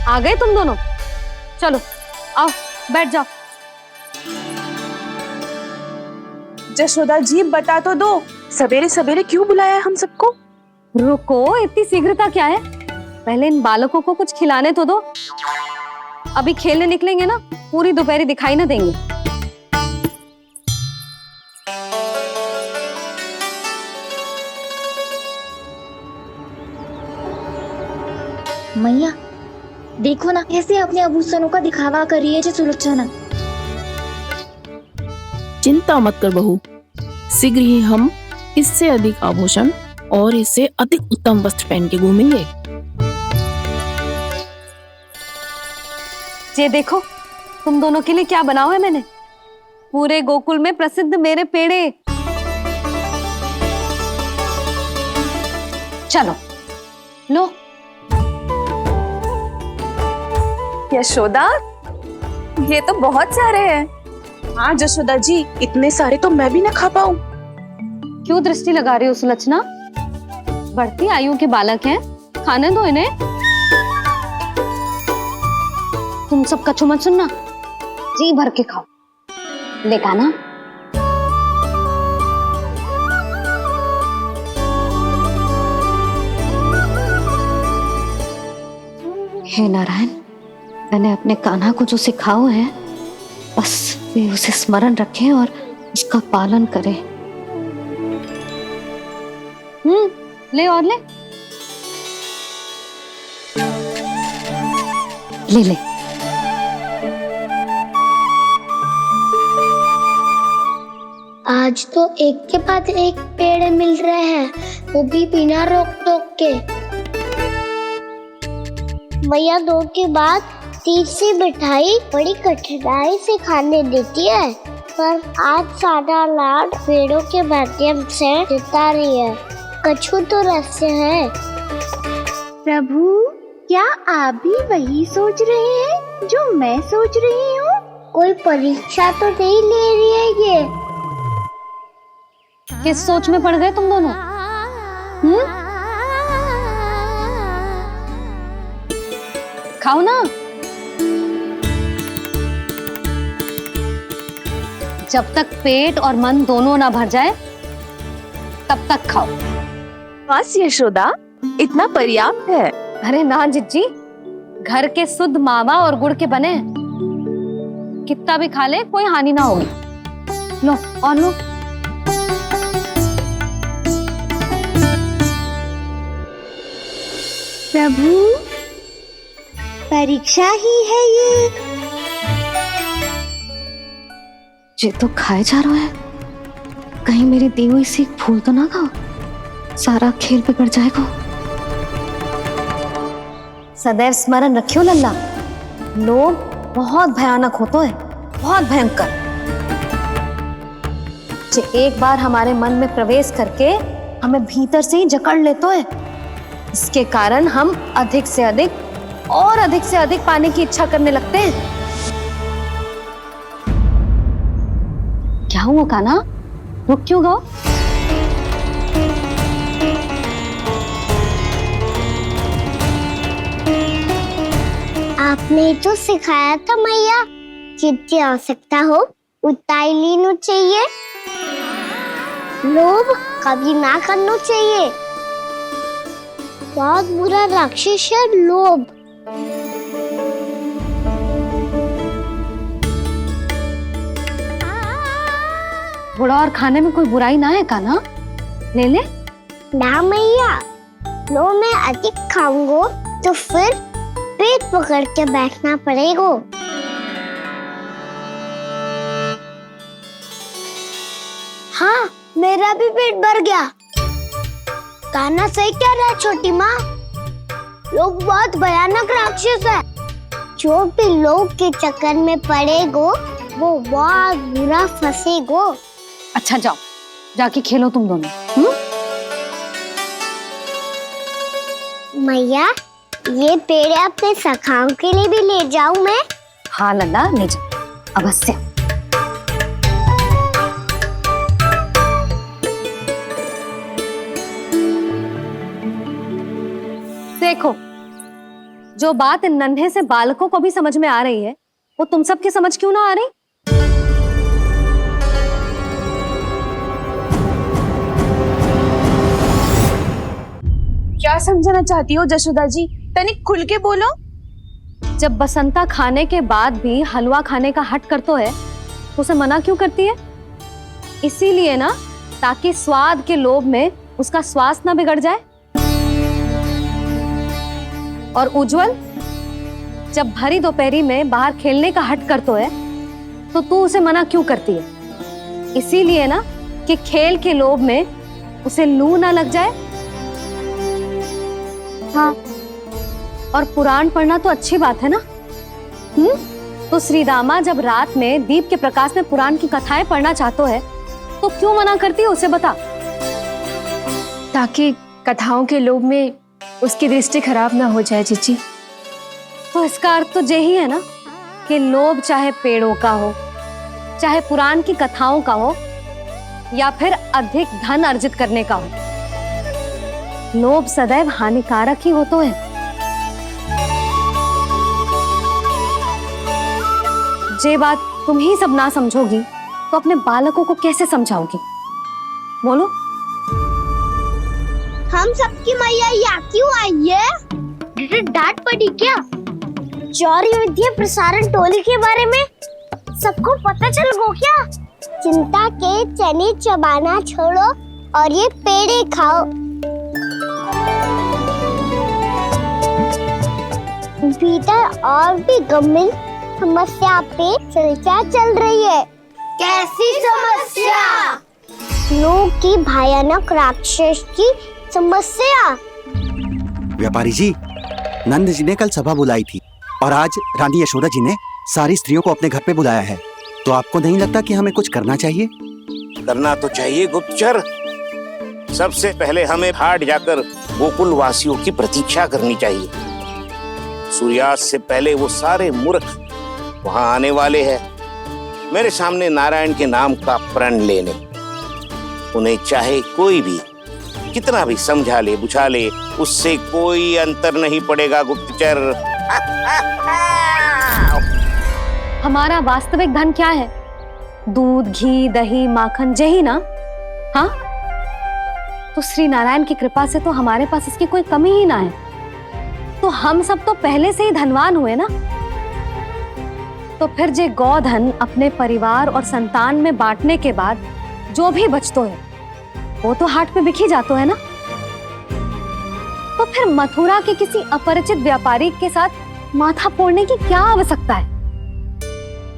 आ गए तुम दोनों? चलो आओ बैठ जाओ। जशोदा जी बता तो दो, सवेरे सवेरे क्यों बुलाया है हम सबको? रुको, इतनी शीघ्रता क्या है? पहले इन बालकों को कुछ खिलाने तो दो। अभी खेलने निकलेंगे ना, पूरी दोपहरी दिखाई ना देंगे। मैया देखो ना, कैसे अपने आभूषणों का दिखावा कर रही है जी सुलोचना। चिंता मत कर बहू, शीघ्र ही हम इससे अधिक आभूषण और इससे अधिक उत्तम वस्त्र पहन के घूमेंगे। ये देखो तुम दोनों के लिए क्या बनाओ है मैंने। पूरे गोकुल में प्रसिद्ध मेरे पेड़े। चलो लो। यशोदा, ये तो बहुत सारे हैं। हाँ जशोदा जी, इतने सारे तो मैं भी ना खा पाऊं। क्यों दृष्टि लगा रही हो सुलक्षणा? बढ़ती आयु के बालक हैं, खाने दो इन्हें। तुम सब कछु मत सुनना, जी भर के खाओ। देखा ना? हे नारायण, मैंने अपने कान्हा को जो सिखाओ है, बस वे उसे स्मरण रखें और उसका पालन करें। ले और ले ले ले। आज तो एक के बाद एक पेड़ मिल रहे हैं, वो भी बिना रोक टोक के। मैया दो के बाद तीसरी मिठाई बड़ी कठिनाई से खाने देती है, पर आज सादा लाड पेड़ों के माध्यम से जिता रही है। कछु तो रहस्य है। प्रभु, क्या आप भी वही सोच रहे हैं जो मैं सोच रही हूँ? कोई परीक्षा तो नहीं ले रही है ये? किस सोच में पड़ गए तुम दोनों? खाओ ना। जब तक पेट और मन दोनों ना भर जाए तब तक खाओ। बस यशोदा, इतना पर्याप्त है। अरे ना जिज्जी, घर के शुद्ध मावा और गुड़ के बने, कितना भी खा ले कोई हानि ना होगी। लो और लो। प्रभु, परीक्षा ही है ये तो खाए जा रहा है, कहीं मेरी दी हुई सीख भूल तो ना खाओ, सारा खेल बिगड़ जाएगा। सदैव स्मरण रखियो लल्ला, लोभ बहुत भयानक होता है, बहुत भयंकर। जो एक बार हमारे मन में प्रवेश करके हमें भीतर से ही जकड़ लेता है, इसके कारण हम अधिक से अधिक और अधिक से अधिक पाने की इच्छा करने लगते हैं। क्या हुआ कान्हा, रुक क्यों गए? आपने तो सिखाया था मैया, जितनी आवश्यकता हो उतना ही लेना चाहिए, लोभ कभी ना करना चाहिए। बहुत बुरा राक्षस है लोभ। थोड़ा और खाने में कोई बुराई ना है कान्हा, ले ले। ना मैया, लो मैं अधिक खाऊंगा तो फिर पेट पकड़ के बैठना पड़ेगा। हाँ, मेरा भी पेट भर गया। कान्हा सही कह रहा है छोटी माँ, लोग बहुत भयानक राक्षस है। जो भी लोग के चक्कर में पड़ेगो वो बहुत बुरा फंसेगो। अच्छा जाओ, जाके खेलो तुम दोनों। मैया, ये पेड़ अपने सखाओं के लिए भी ले जाऊं मैं? हाँ लल्ला, ले जाओ अवश्य। देखो, जो बात इन नन्हे से बालकों को भी समझ में आ रही है, वो तुम सबकी समझ क्यों ना आ रही? क्या समझाना चाहती हो जशोदा जी? तनिक खुल के बोलो। जब बसंता खाने के बाद भी हलवा खाने का हट करतो है, तो उसे मना क्यों करती है? इसीलिए ना, ताकि स्वाद के लोभ में उसका स्वास्थ्य ना बिगड़ जाए। और उज्जवल, जब भरी दोपहरी में बाहर खेलने का हट करतो है, तो तू उसे मना क्यों करती है? इसीलिए ना कि खेल के लोभ में उसे लू ना लग जाए। हाँ, और पुराण पढ़ना तो अच्छी बात है ना। तो श्रीदामा जब रात में दीप के प्रकाश में पुराण की कथाएं पढ़ना चाहतो है, तो क्यों मना करती है उसे? बता। ताकि कथाओं के लोभ में उसकी दृष्टि खराब ना हो जाए जीजी। तो इसका अर्थ तो यही है ना कि लोभ चाहे पेड़ों का हो, चाहे पुराण की कथाओं का हो, या फिर अधिक धन अर्जित करने का हो, लोभ सदैव हानिकारक ही होता है। जे बात तुम ही सब ना समझोगी, तो अपने बालकों को कैसे समझाओगी? बोलो। हम सबकी मैया यहाँ क्यों आई है? डांट पड़ी क्या? चौरी विद्या प्रसारण टोली के बारे में सबको पता चल गो क्या? चिंता के चने चबाना छोड़ो और ये पेड़े खाओ। भीतर और भी गंभीर समस्या पे चर्चा चल रही है। कैसी समस्या? लोग की भयानक राक्षस की समस्या। व्यापारी जी, नंद जी ने कल सभा बुलाई थी और आज रानी यशोदा जी ने सारी स्त्रियों को अपने घर पे बुलाया है। तो आपको नहीं लगता कि हमें कुछ करना चाहिए? करना तो चाहिए गुप्तचर। सबसे पहले हमें हाट जाकर गोकुल वासियों की प्रतीक्षा करनी चाहिए। सूर्यास्त से पहले वो सारे मूर्ख वहां आने वाले हैं, मेरे सामने नारायण के नाम का प्रण लेने। उन्हें चाहे कोई भी कितना भी समझा ले बुझा ले, उससे कोई अंतर नहीं पड़ेगा गुप्तचर। हमारा वास्तविक धन क्या है? दूध, घी, दही, माखन, यही ना? हाँ, तो श्री नारायण की कृपा से तो हमारे पास इसकी कोई कमी ही ना है। तो हम सब तो पहले से ही धनवान हुए ना। तो फिर जे गोधन अपने परिवार और संतान में बांटने के बाद जो भी बचतो है, वो तो हाट पे बिखी जातो है ना। तो फिर मथुरा के किसी अपरिचित व्यापारी के साथ माथा फोड़ने की क्या आवश्यकता है?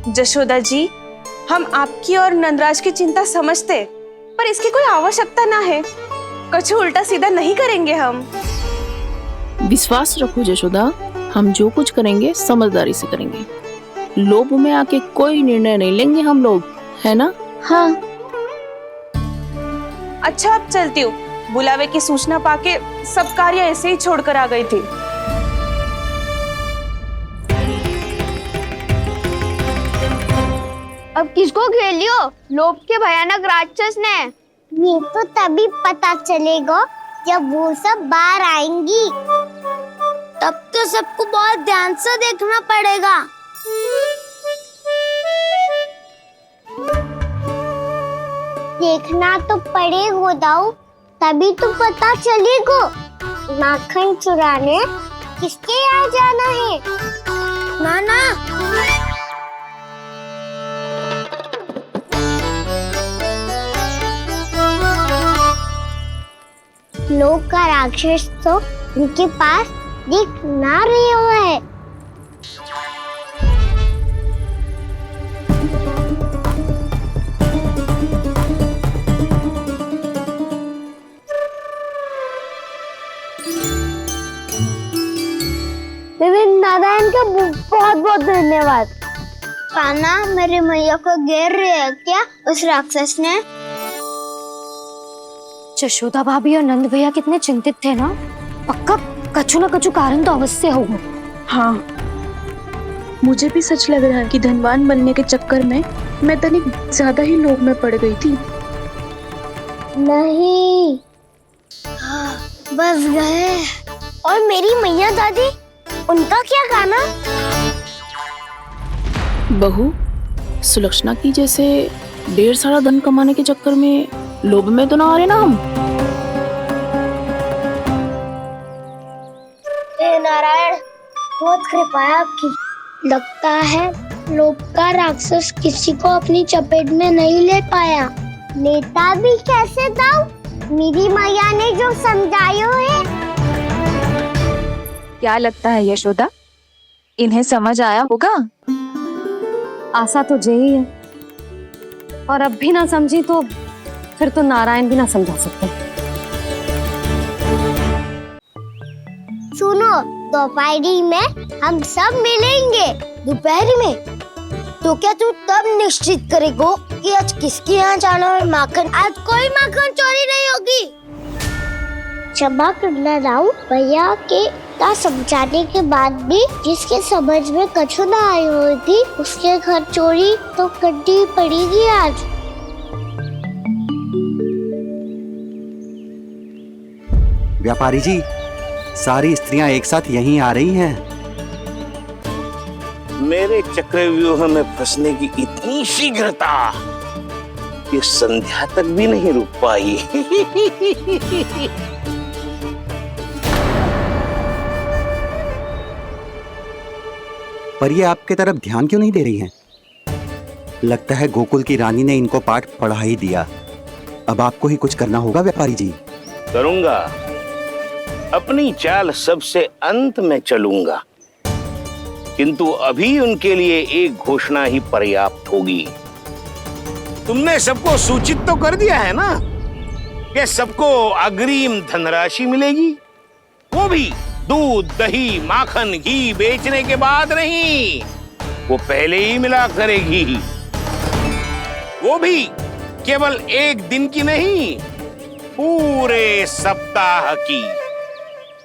जशोदा जी, हम आपकी और नंदराज की चिंता समझते, पर इसकी कोई आवश्यकता ना है। कुछ उल्टा सीधा नहीं करेंगे हम। विश्वास रखो जशोदा, हम जो कुछ करेंगे समझदारी से करेंगे। लोभ में आके कोई निर्णय नहीं लेंगे हम लोग, है ना? हाँ। अच्छा, अब चलती हूँ। बुलावे की सूचना पाके सब कार्य ऐसे ही छोड़कर आ गई थी। अब किसको घेर लियो? लोभ के भयानक राक्षस ने। ये तो तभी पता चलेगा जब वो सब बाहर आएंगी। तब तो सबको बहुत ध्यान से देखना पड़ेगा। देखना तो पड़ेगा दाऊ, तभी तो पता चलेगा माखन चुराने किसके यहाँ जाना है। नाना, लोग का राक्षस तो उनके पास दिख ना रहे हुए है। नारायण का बहुत बहुत धन्यवाद। कान्हा, मेरी मैया को घेर रहे है क्या उस राक्षस ने? यशोदा भाभी और नंद भैया कितने चिंतित थे ना। पक्का कछु न कछु कारण तो अवश्य होगा। हाँ, मुझे भी सच लग रहा है कि धनवान बनने के चक्कर में मैं तनिक ज्यादा ही लोभ में पड़ गई थी। नहीं, बस गए। और मेरी मैया दादी उनका क्या गाना? बहू, सुलक्षणा की जैसे ढेर सारा धन कमाने के चक्कर में लोभ में तो ना आ रहे ना हम। हे नारायण, बहुत कृपा है आपकी। लगता है लोभ का राक्षस किसी को अपनी चपेट में नहीं ले पाया। लेता भी कैसे दाऊ? मेरी मैया ने जो समझायो है। क्या लगता है यशोदा, इन्हें समझ आया होगा? आशा तो यही है, और अब भी ना समझी तो फिर तो नारायण भी ना समझा सकते। सुनो, दोपहरी में हम सब मिलेंगे। दोपहरी में? तो क्या तू तब निश्चित करेगो कि आज किसके यहाँ जाना है माखन? आज कोई माखन चोरी नहीं होगी। क्षमा करना राऊ, भैया के का समझाने के बाद भी जिसके समझ में कछु ना आई हुई थी उसके घर चोरी तो करनी पड़ेगी आज। व्यापारी जी, सारी स्त्रियां एक साथ यहीं आ रही हैं। मेरे चक्रव्यूह में फंसने की इतनी शीघ्रता कि संध्या तक भी नहीं रुक पाई। पर ये आपके तरफ ध्यान क्यों नहीं दे रही हैं? लगता है गोकुल की रानी ने इनको पाठ पढ़ा ही दिया। अब आपको ही कुछ करना होगा व्यापारी जी। करूंगा, अपनी चाल सबसे अंत में चलूंगा, किंतु अभी उनके लिए एक घोषणा ही पर्याप्त होगी। तुमने सबको सूचित तो कर दिया है ना कि सबको अग्रिम धनराशि मिलेगी, वो भी दूध, दही, माखन, घी बेचने के बाद नहीं, वो पहले ही मिला करेगी। वो भी केवल एक दिन की नहीं, पूरे सप्ताह की।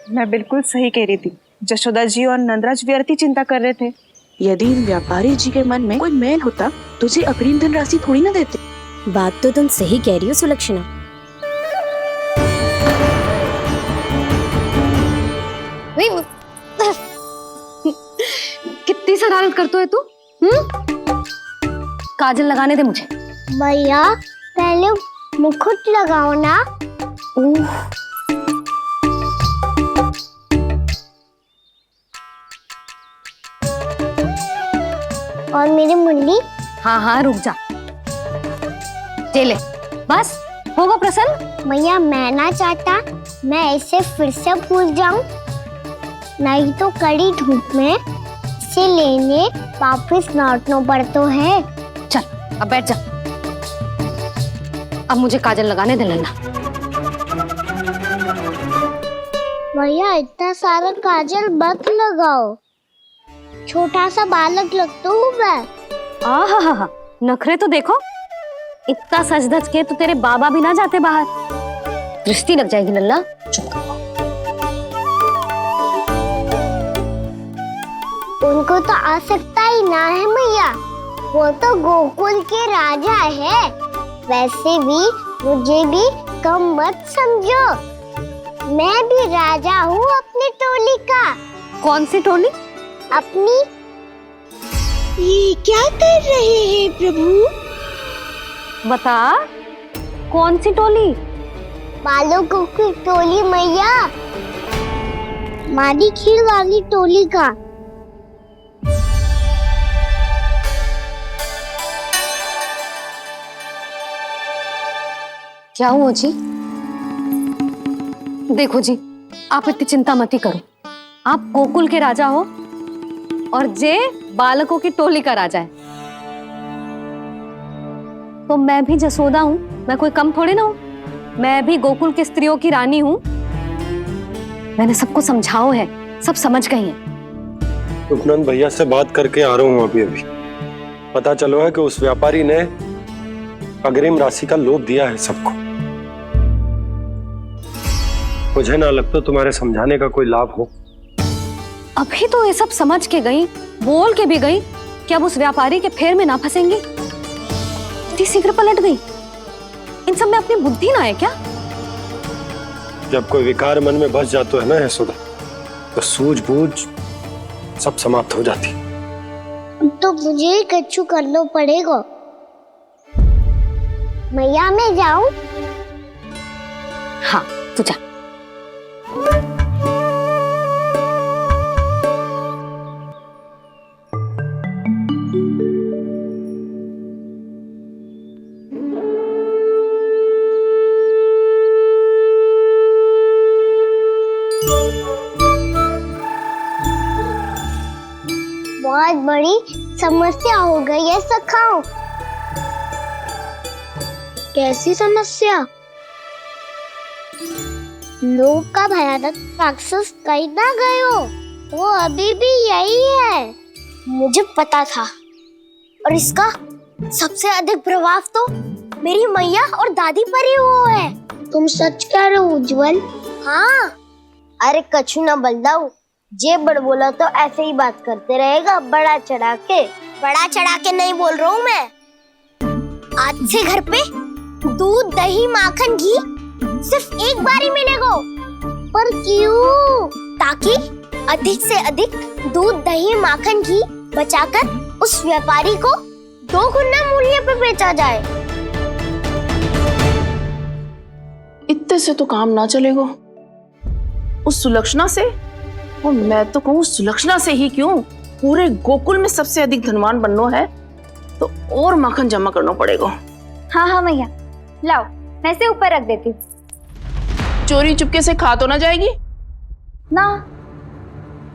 मैं बिल्कुल सही कह रही थी। जशोदा जी और नंदराज व्यर्थ ही चिंता कर रहे थे। यदि इन व्यापारी जी के मन में कोई मैल होता तुझे अग्रिम धन राशि थोड़ी ना देते। बात तो तुम सही कह रही हो सुलक्षणा। कितनी शरारत करते है तू? काजल लगाने दे मुझे। भैया पहले मुकुट लगाओ ना। और मेरी मुन्नी? हाँ हाँ रुक जा, ले बस होगा प्रसन्न। भैया मैं ना चाहता मैं ऐसे फिर से भूल जाऊं, नहीं तो कड़ी धूप में इसे लेने वापस लौटना पड़ता है। चल अब बैठ जा, अब मुझे काजल लगाने दे लेना। भैया इतना सारा काजल मत लगाओ, छोटा सा बालक लगता हूँ मैं। आहा, नखरे तो देखो, इतना सज धज के तो तेरे बाबा भी ना जाते बाहर, दृष्टि लग जाएगी लल्ला। उनको तो आ सकता ही ना है मैया, वो तो गोकुल के राजा है। वैसे भी मुझे भी कम मत समझो, मैं भी राजा हूँ अपनी टोली का। कौन सी टोली? अपनी। ये क्या कर रहे हैं प्रभु? बता, कौन सी टोली? बालकों की टोली मैया, मारी खीर वाली टोली का। क्या हुआ जी? देखो जी, आप इतनी चिंता मत ही करो। आप गोकुल के राजा हो और जे बालकों की टोली का राजा है, तो मैं भी जसोदा हूँ, मैं कोई कम थोड़ी ना हूँ। मैं भी गोकुल की स्त्रियों की रानी हूँ। मैंने सबको समझाओ है, सब समझ गई हैं। उपनंद भैया से बात करके आ रहा हूँ अभी। पता चलो है कि उस व्यापारी ने अग्रिम राशि का लोभ दिया है सबको। मुझे ना लगता तुम्हारे समझाने का कोई लाभ हो। अभी तो ये सब समझ के गई, बोल के भी गई कि अब उस व्यापारी के फेर में ना फंसेंगी। इतनी शीघ्र पलट गई, इन सब में अपनी बुद्धि ना है क्या? जब कोई विकार मन में बस जाता है ना यशोदा, तो सूझबूझ सब समाप्त हो जाती। तो मुझे ही कच्चू करना पड़ेगा। मैया मैं जाऊं? हाँ तू जा। बहुत बड़ी समस्या हो गई है सखाओ। कैसी समस्या? लोभ का भयानक राक्षस कहीं ना गयो, वो अभी भी यही है। मुझे पता था। और इसका सबसे अधिक प्रभाव तो मेरी मैया और दादी पर ही हुआ है। तुम सच कह रहे हो उज्जवल? हाँ। अरे कछु ना बलदाऊ, जे बड़ बोला तो ऐसे ही बात करते रहेगा बड़ा चढ़ा के। बड़ा चढ़ा के नहीं बोल रहा हूँ मैं। आज से घर पे दूध दही माखन घी सिर्फ एक बार ही मिलेगा। पर क्यों? ताकि अधिक से अधिक दूध दही माखन घी बचाकर उस व्यापारी को 2 गुना मूल्य पे बेचा जाए। इतने से तो काम ना चलेगा। उस सुलक्षणा से, और मैं तो कहूँ सुलक्षणा से ही क्यों, पूरे गोकुल में सबसे अधिक धनवान बनना है तो और माखन जमा करना पड़ेगा। हाँ हाँ मैया, लाओ मैं इसे ऊपर रख देती हूँ। चोरी चुपके से खा तो ना जाएगी ना?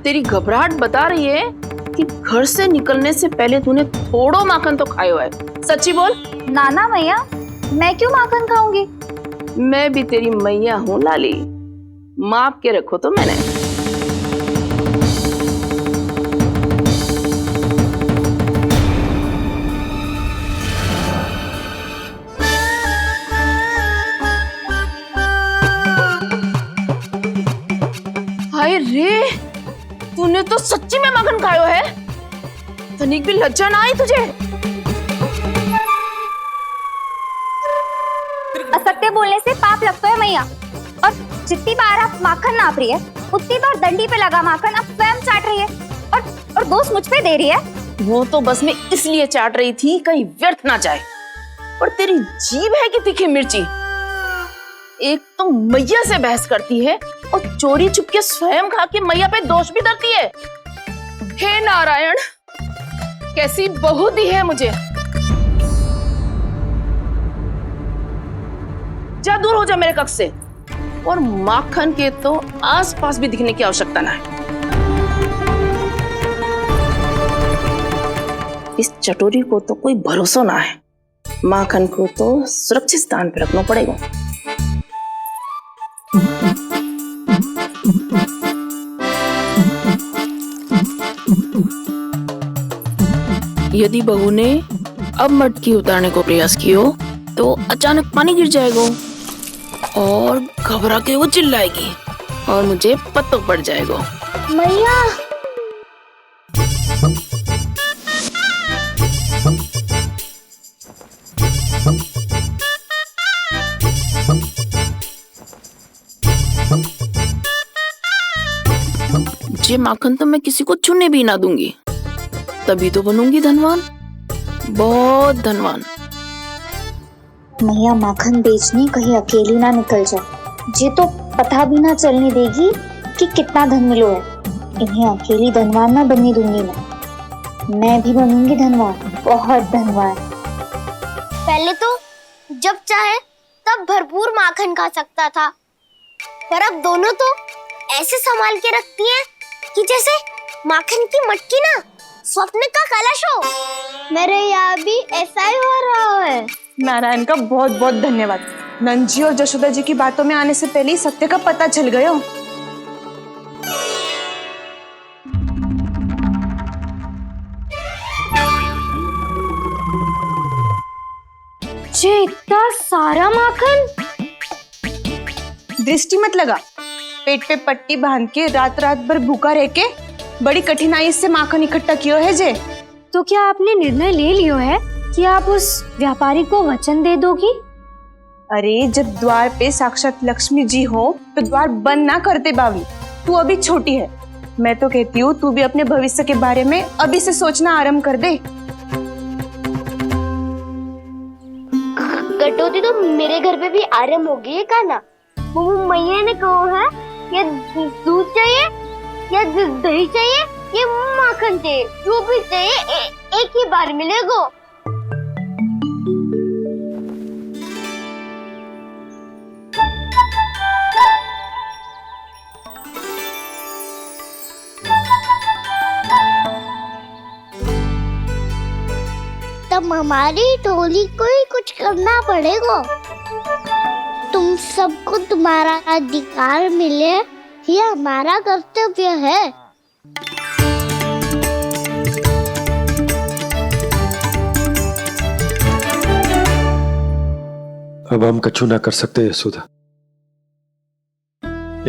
तेरी घबराहट बता रही है कि घर से निकलने से पहले तूने थोड़ो माखन तो खाया है। सच्ची बोल। ना ना मैया, मैं क्यों माखन खाऊंगी? मैं भी तेरी मैया हूँ लाली, माप के रखो तो मैंने। हाय रे, तूने तो सच्ची में माखन खायो है। तनिक भी लज्जा ना आई तुझे? असत्य बोलने से पाप लगता है मैया। और जितनी बार आप माखन नाप रही है उतनी बार डंडी पे लगा माखन आप स्वयं चाट रही है और दोष मुझ पे दे रही है। वो तो बस मैं इसलिए चाट रही थी कहीं व्यर्थ ना जाए। और तेरी जीभ है कि तीखी मिर्ची। एक तो मैया से बहस करती है और चोरी चुपके स्वयं खा के मैया पे दोष भी धरती है। हे नारायण, कैसी बहू दी है मुझे। जा दूर हो जा मेरे कक्ष से, और माखन के तो आसपास भी दिखने की आवश्यकता ना है। इस चटोरी को तो कोई भरोसा ना है। माखन को तो सुरक्षित स्थान पर रखना पड़ेगा। यदि बहू ने अब मटकी उतारने को प्रयास किया तो अचानक पानी गिर जाएगा और घबरा के वो चिल्लाएगी और मुझे पता पड़ जाएगा। मैया ये माखन तो मैं किसी को छूने भी ना दूंगी, तभी तो बनूंगी धनवान, बहुत धनवान। मैया माखन बेचने कहीं अकेली ना निकल जाए। ये तो पता भी ना चलने देगी कि कितना धन मिलो है। इन्हें अकेली धनवान ना बनने दूंगी मैं भी बनूंगी धनवान, बहुत धनवान। पहले तो जब चाहे तब भरपूर माखन खा सकता था, पर अब दोनों तो ऐसे संभाल के रखती हैं कि जैसे माखन की मटकी ना स्वप्न का कलश हो। मेरे यहाँ भी ऐसा ही हो रहा है। नारायण का बहुत बहुत धन्यवाद। नंद जी और जशोदा जी की बातों में आने से पहले ही सत्य का पता चल गया। ये इतना सारा माखन? दृष्टि मत लगा। पेट पे पट्टी बांध के रात रात भर भूखा रह के बड़ी कठिनाई से माखन इकट्ठा किया है जे। तो क्या आपने निर्णय ले लियो है कि आप उस व्यापारी को वचन दे दोगी? अरे जब द्वार पे साक्षात लक्ष्मी जी हो तो द्वार बंद ना करते बावली। तू अभी छोटी है, मैं तो कहती हूँ तू भी अपने भविष्य के बारे में अभी से सोचना आरंभ कर दे। कटौती तो मेरे घर पे भी आरंभ हो गई है का ना। वो मैया ने कहा है ये दूध चाहिए या दही चाहिए ये माखन चाहिए, जो भी चाहिए एक ही बार मिलेगा। तब हमारी टोली को ही कुछ करना पड़ेगा। तुम सबको तुम्हारा अधिकार मिले ये हमारा कर्तव्य है। अब हम कछु ना कर सकते यशोदा।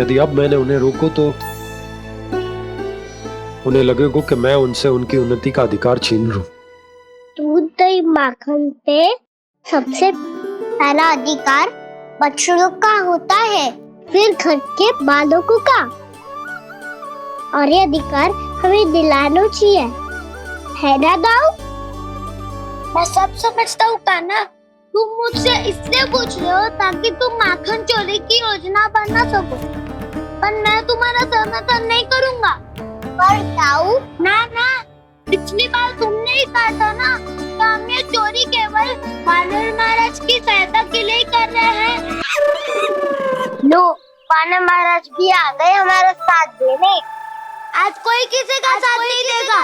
यदि अब मैंने उन्हें रोको तो उन्हें लगेगा कि मैं उनसे उनकी उन्नति का अधिकार छीन लूं। दूध दही माखन पे सबसे पहला अधिकार बच्चों का होता है, फिर घर के बालकों का, और ये अधिकार हमें दिलाना चाहिए, है ना दाऊ? मैं सब समझता हूँ कान्हा, तुम मुझसे इसलिए पूछ रहे हो ताकि तुम माखन चोरी की योजना बना सको, पर मैं तुम्हारा समर्थन नहीं करूँगा। पर दाऊ ना, पिछली बार तुमने ही कहा था ना कि हम ये चोरी केवल वानर महाराज की सहायता के लिए कर रहे हैं। लो, वानर महाराज भी आ गए हमारा साथ देने। आज कोई किसी का साथ नहीं देगा।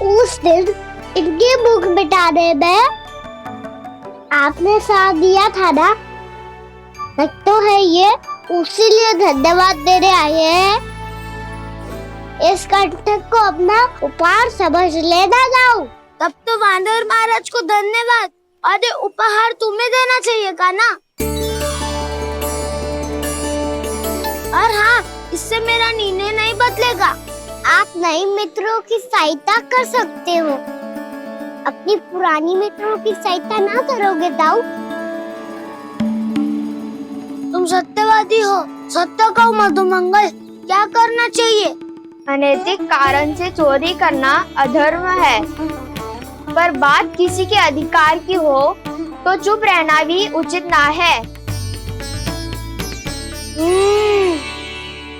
उस दिन इनकी भूख मिटाने में आपने साथ दिया था ना, तो है ये उसी लिए धन्यवाद देने आए हैं। इस कंटक को अपना उपहार समझ लेना जाओ। तब तो वानर महाराज को धन्यवाद और ये उपहार तुम्हें देना चाहिए का ना। और हाँ, इससे मेरा निर्णय नहीं बदलेगा। आप नए मित्रों की सहायता कर सकते हो, अपनी पुरानी मित्रों की सहायता ना करोगे दाऊ। तुम सत्यवादी हो, सत्य कहो मधुमंगल, क्या करना चाहिए? अनैतिक कारण से चोरी करना अधर्म है, पर बात किसी के अधिकार की हो तो चुप रहना भी उचित ना है।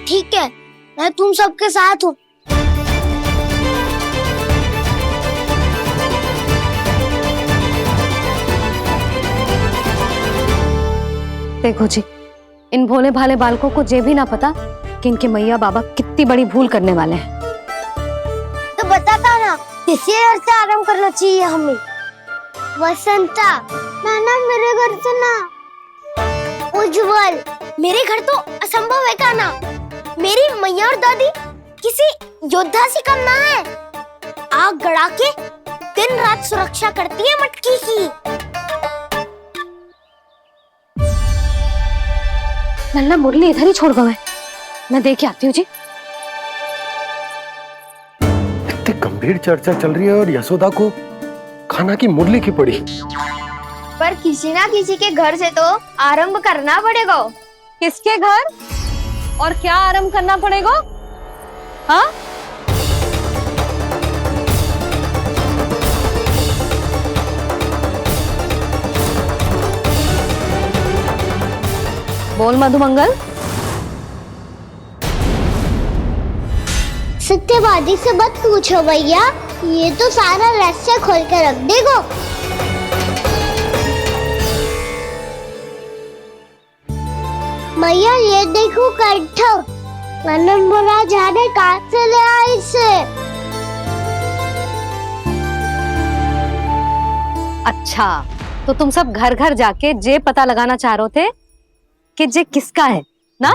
ठीक है, मैं तुम सबके साथ हूँ। देखो जी, इन भोले भाले बालकों को ये भी ना पता कि इनके मैया बाबा कितनी बड़ी भूल करने वाले हैं। तो बताता ना, किसी घर से आराम करना चाहिए हमें। वसंता, नाना मेरे घर से ना। उज्जवल, मेरे घर तो असंभव है का ना। मेरी मैया और दादी किसी योद्धा से कम ना है। आग गड़ा के दिन रात सुरक्षा करती है मटकी की। नन्ना मुरली इधर ही छोड़ गए, मैं देख के आती हूँ जी। इतनी गंभीर चर्चा चल रही है और यशोदा को खाना की मुरली की पड़ी। पर किसी ना किसी के घर से तो आरंभ करना पड़ेगा। किसके घर और क्या आरंभ करना पड़ेगा? हाँ, बोल मधुमंगल। सत्यवादी से मत पूछो भैया, ये तो सारा रहस्य खोल के रख देगा। भैया ये देखो कंठ, वानर महाराज जाने कहाँ से ले आए इसे। अच्छा, तो तुम सब घर घर जाके जे पता लगाना चाह रहे थे कि जे किसका है ना?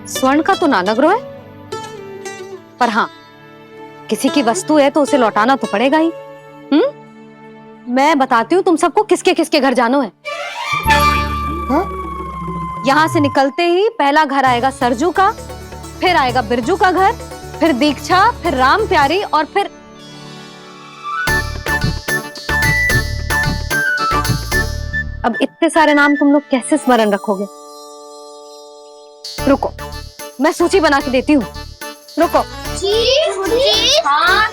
स्वर्ण का तो ना लग रहा है, पर हाँ, किसी की वस्तु है तो उसे लौटाना तो पड़ेगा ही। मैं बताती हूँ तुम सबको किसके किसके घर जाना है। यहाँ से निकलते ही पहला घर आएगा सरजू का, फिर आएगा बिरजू का घर, फिर दीक्षा, फिर राम प्यारी और फिर अब इतने सारे नाम तुम लोग कैसे स्मरण रखोगे? रुको, मैं सूची बना के देती हूँ। रुको। हाँ,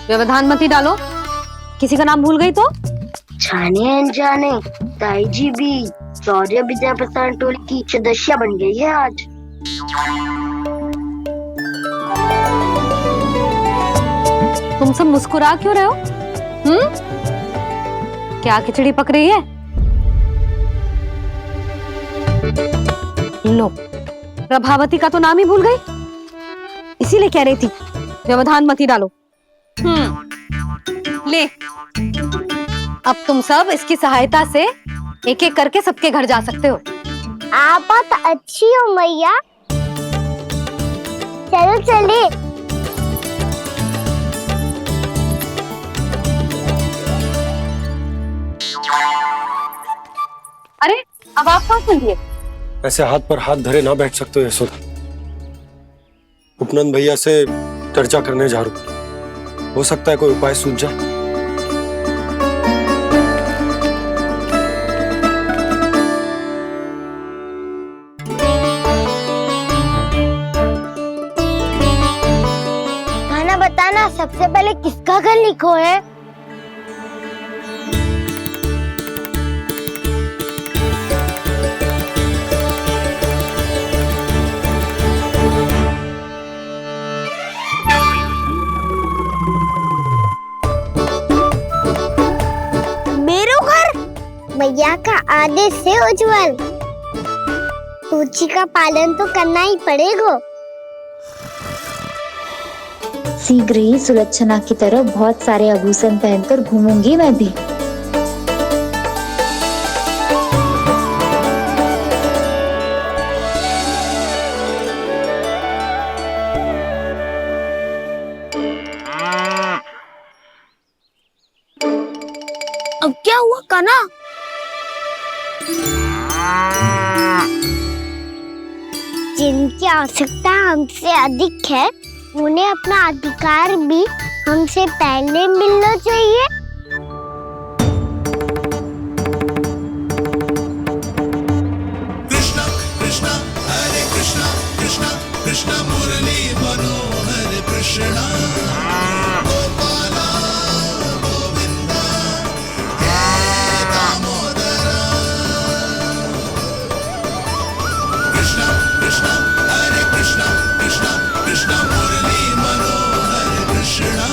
व्यवधान मत ही डालो, किसी का नाम भूल गई तो? जाने अनजाने ताई जी भी शौर्य विद्या प्रसारण टोली की सदस्य बन गई है आज। तुम सब मुस्कुरा क्यों रहे हो? क्या खिचड़ी पक रही है? लो, प्रभावती का तो नाम ही भूल गई, इसीलिए कह रही थी व्यवधान मत ही डालो। ले, अब तुम सब इसकी सहायता से एक एक करके सबके घर जा सकते हो। आप बहुत अच्छी हो मैया। चलो चले। अरे अब आप कहाँ चलिए? ऐसे हाथ पर हाथ धरे ना बैठ सकते हो यशोदा। उपनंद भैया से चर्चा करने जा रहा हूं, हो सकता है कोई उपाय सूझ जाए। खाना बताना, सबसे पहले किसका घर लिखो है? मैया का आदेश से उज्जवल, सूची का पालन तो करना ही पड़ेगा। शीघ्र ही सुलक्षणा की तरह बहुत सारे आभूषण पहनकर घूमूंगी मैं भी। अब क्या हुआ कान्हा? जिनकी आवश्यकता हमसे अधिक है, उन्हें अपना अधिकार भी हमसे पहले मिलना चाहिए। कृष्णा कृष्णा हरे कृष्णा कृष्णा कृष्णा मुरली मनोहर कृष्णा गोपाला गोविंदा हे दामोदरा। कृष्णा कृष्णा हरे कृष्णा कृष्णा कृष्णा मुरली मनोहर कृष्णा।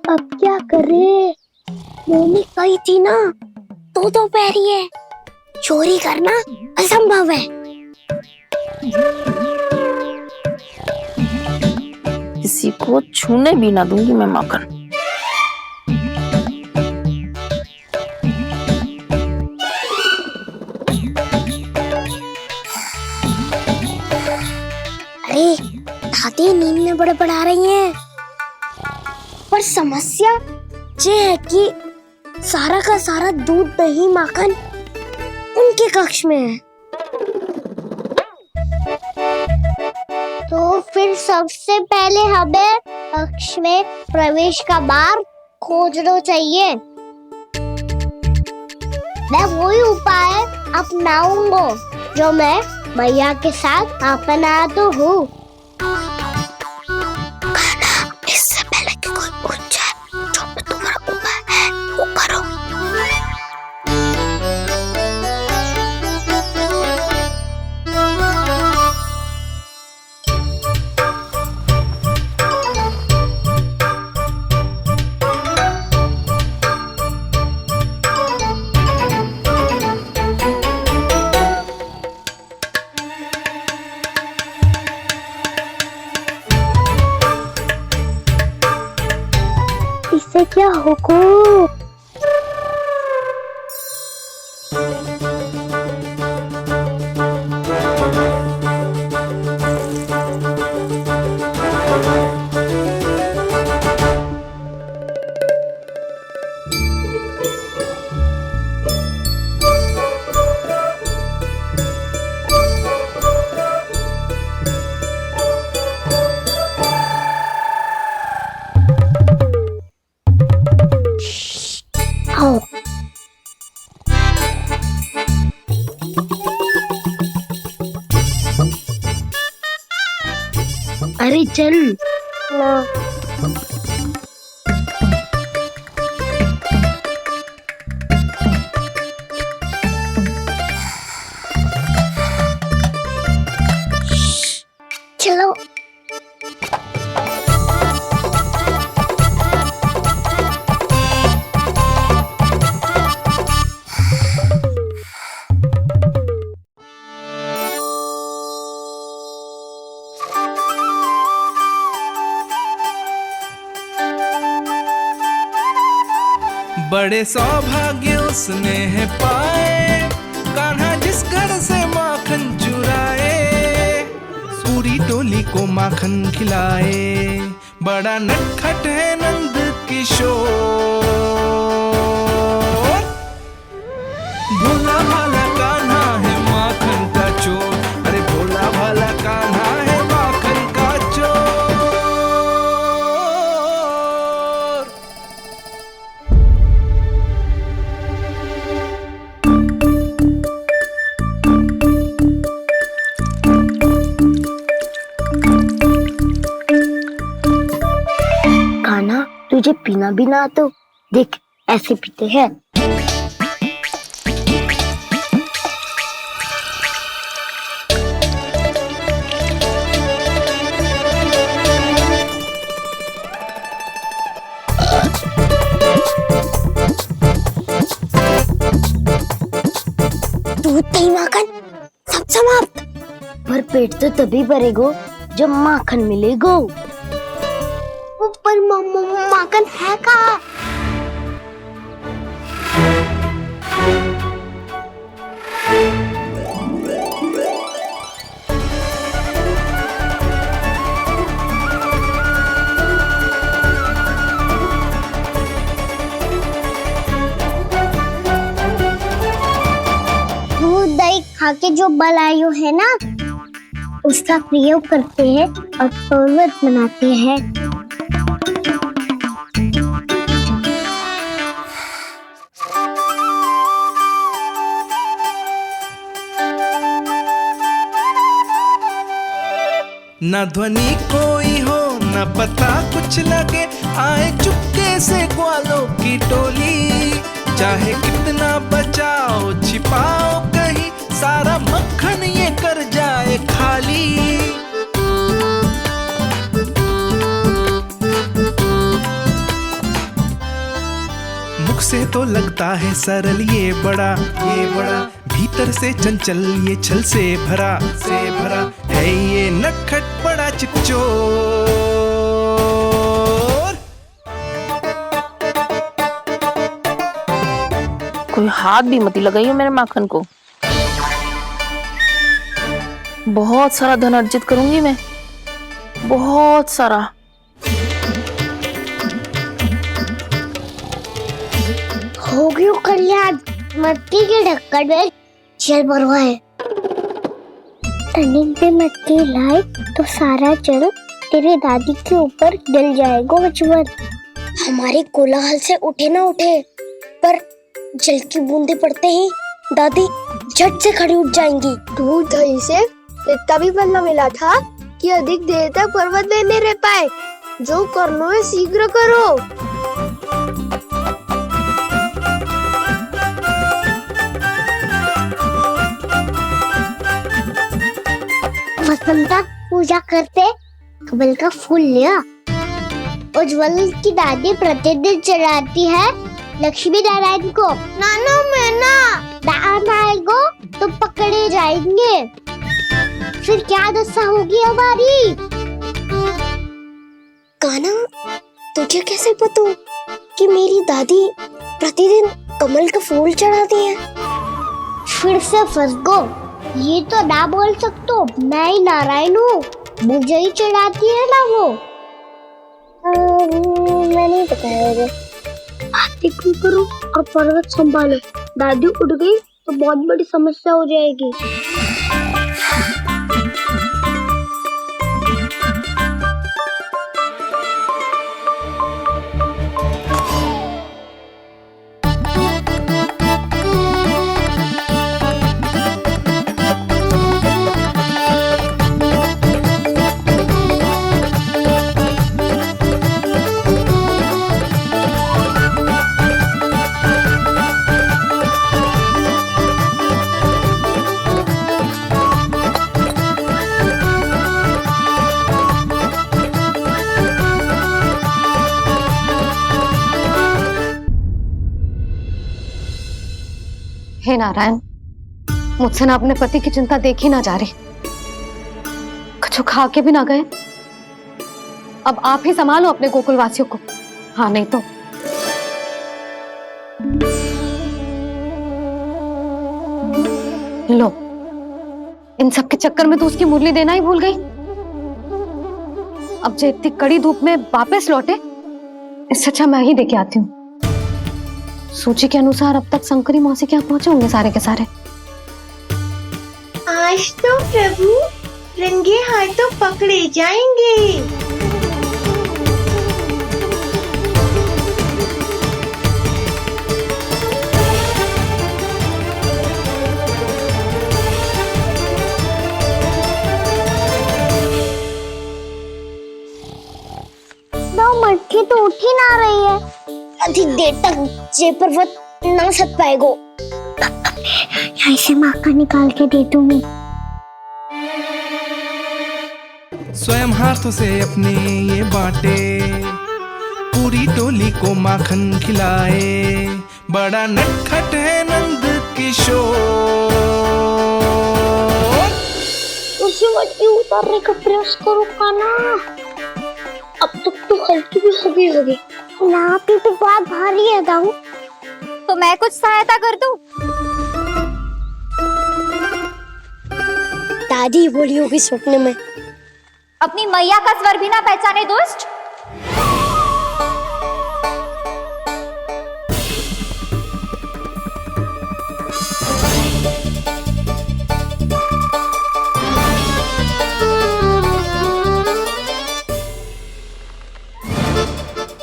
अब क्या करे? मम्मी कही थी ना, दो पैरी है, चोरी करना असंभव है। किसी को छूने भी ना दूंगी मैं माखन। अरे दादी नींद में बड़बड़ा रही हैं, पर समस्या ये है कि सारा का सारा दूध दही माखन उनके कक्ष में है। तो फिर सबसे पहले हमें कक्ष में प्रवेश का मार्ग खोजना चाहिए। मैं वही उपाय अपनाऊंगा जो मैं मैया के साथ अपना तो हूँ। इससे पहले कि कोई पूछ जाए, जो भी तुम्हारा उपाय है वो करो। अरे चल ना। चलो बड़े सौभाग्य उसने है पाए, कान्हा जिस घर से माखन चुराए, पूरी टोली को माखन खिलाए। बड़ा नटखट है नंद किशोर, भोला भाला कान्हा है माखन का चोर। अरे भोला भाला कान्हा है माखन का चोर। कान्हा, तुझे पीना भी ना तो देख ऐसे पीते हैं। दूध दही माखन सब समाप्त। पर पेट तो तभी भरेगो जब माखन मिलेगो। पर माखन है कहाँ? दूध दही खा के जो बलायु है ना, उसका प्रयोग करते हैं और पर्वत बनाते हैं। न ध्वनि कोई हो न पता कुछ लगे, आए चुपके से ग्वालों की टोली। चाहे कितना बचाओ छिपाओ कहीं, सारा मक्खन ये कर जाए खाली। मुख से तो लगता है सरल ये बड़ा भीतर से चंचल ये छल से भरा है ये नटखट बड़ा चिच्चोर। कोई हाथ भी मत लगाइयो मेरे माखन को। बहुत सारा धन अर्जित करूंगी मैं, बहुत सारा। हो गयो कल्याण, मट्टी के ढक्कन में जल भरवा है। टनिक पे मट्टी लाए तो सारा जल तेरे दादी के ऊपर गिर जाएगा बचवन। हमारे कोलाहल से उठे ना उठे, पर जल की बूंदे पड़ते ही दादी झट से खड़ी उठ जाएंगी। दूध दही से इतना भी बदला मिला था कि अधिक देर तक पर्वत में नहीं रह पाए। जो करना है शीघ्र करो। वसंता पूजा करते कमल का फूल लिया। उज्जवल की दादी प्रतिदिन चढ़ाती है लक्ष्मी नारायण को। नाना मैं ना आएगो तो पकड़े जाएंगे। फिर क्या दशा होगी हमारी? कान्हा, तुझे कैसे पता कि मेरी दादी प्रतिदिन कमल का फूल चढ़ाती है? फिर से फंस गो। ये तो ना बोल सकतो, मैं ही नारायण हूँ, मुझे ही चढ़ाती है ना वो। मैं नहीं बताया। बातें क्यों करो और पर्वत संभालो। दादी उड़ गई तो बहुत बड़ी समस्या हो जाएगी। हे नारायण, मुझसे ना अपने पति की चिंता देखी ना जा रही, कुछ खा के भी ना गए। अब आप ही संभालो अपने गोकुल वासियों को, हाँ नहीं तो। लो, इन सब के चक्कर में तो उसकी मुरली देना ही भूल गई। अब जो इतनी कड़ी धूप में वापस लौटे, इससे अच्छा मैं ही देके आती हूँ। सूची के अनुसार अब तक शंकरी मौसी के यहाँ पहुंचे होंगे सारे के सारे। आज तो प्रभु रंगे हाथों पकड़े जाएंगे। मटकी तो उठ ही ना रही है। अधिक देर तक जे पर्वत ना सक पाएगो। यहाँ से माखन निकाल के दे दूंगी। स्वयं हाथों से अपने ये बांटे, पूरी टोली को माखन खिलाए, बड़ा नटखट है नंद किशोर। उसे मटकी उतारने का प्रयास करो काना। अब तक तो हल्की भी होगी। ना भी तो बहुत भारी है दाऊ। तो मैं कुछ सहायता कर दूं? दादी बोली होगी सपने में। अपनी मैया का स्वर भी ना पहचाने दुष्ट।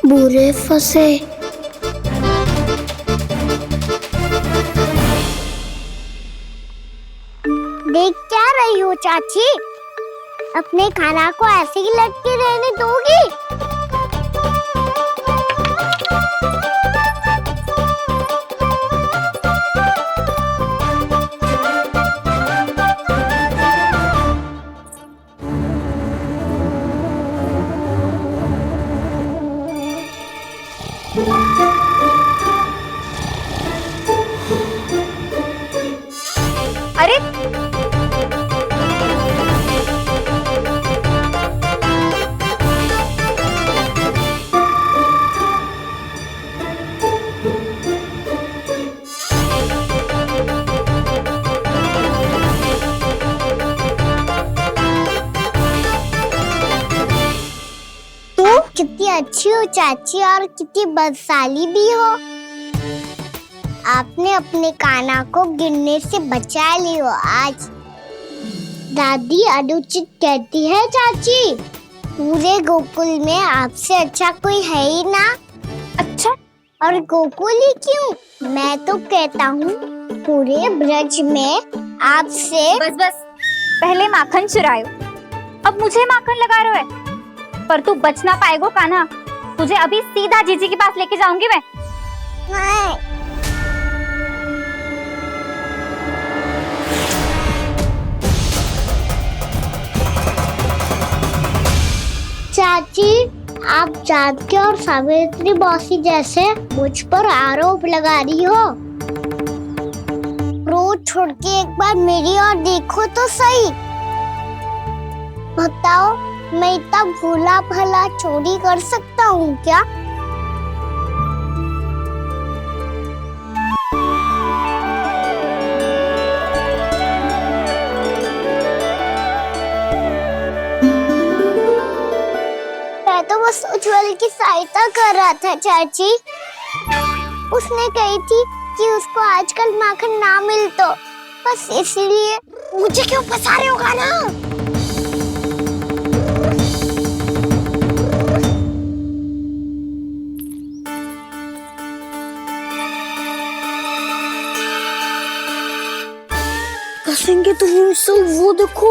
बुरे फंसे। देख क्या रही हो चाची? अपने खाना को ऐसे ही लटके रहने दोगी? अरे कितनी अच्छी हो चाची और कितनी बदसाली भी हो। आपने अपने काना को गिरने से बचा ली हो आज। दादी अनुचित कहती है चाची, पूरे गोकुल में आपसे अच्छा कोई है ही ना। अच्छा, और गोकुल ही क्यों, मैं तो कहता हूँ पूरे ब्रज में आपसे। बस पहले माखन चुरायो, अब मुझे माखन लगा रहे हो। पर तू बच ना पाएगो कान्हा, तुझे अभी सीधा जीजी के पास लेके जाऊंगी मैं। चाची, आप जानकी और सावित्री मौसी जैसे मुझ पर आरोप लगा रही हो। रोज छोड़ के एक बार मेरी ओर देखो तो सही। बताओ, मैं इतना भोला भला चोरी कर सकता हूँ क्या? मैं तो बस उज्जवल की सहायता कर रहा था चाची। उसने कही थी कि उसको आजकल माखन ना मिल तो बस इसलिए। मुझे क्यों फंसा रहे होगा ना? कसेंगे तो वो देखो।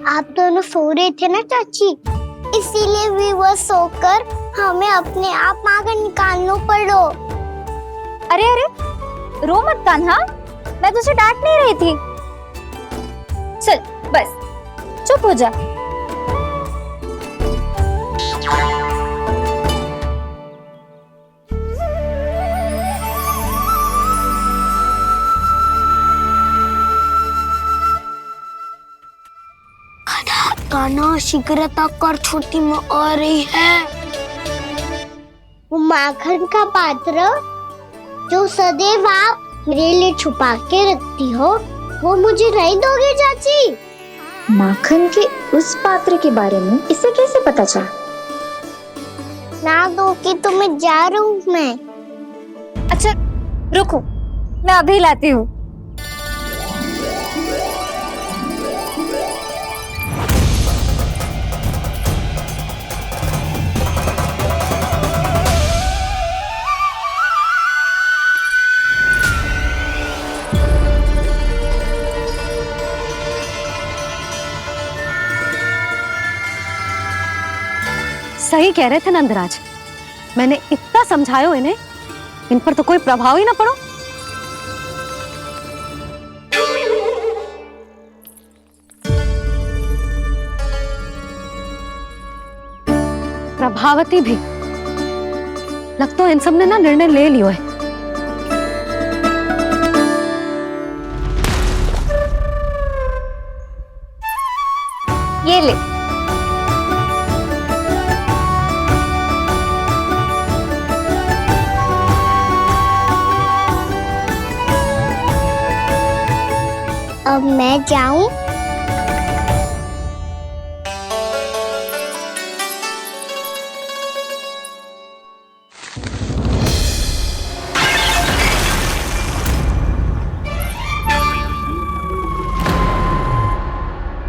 आप दोनों सो रहे थे ना चाची, इसीलिए विवश सोकर हमें अपने आप माखन निकालना पड़ो। अरे रो मत कान्हा, मैं तुझे डांट नहीं रही थी। चल बस चुप हो जा। कान्हा शीघ्रता कर, छोटी माँ आ रही है। वो माखन का पात्र जो सदैव आप मेरे लिए छुपा के रखती हो, वो मुझे नहीं दोगे चाची? माखन के उस पात्र के बारे में इसे कैसे पता चला? ना दोगे तो मैं जा रहा हूँ मैं। अच्छा रुको, मैं अभी लाती हूँ। सही कह रहे थे नंदराज, मैंने इतना समझायो इन्हें, इन पर तो कोई प्रभाव ही ना पड़ो। प्रभावती भी लग तो इन सब ने ना निर्णय ले लियो है। ये ले, अब मैं जाऊं?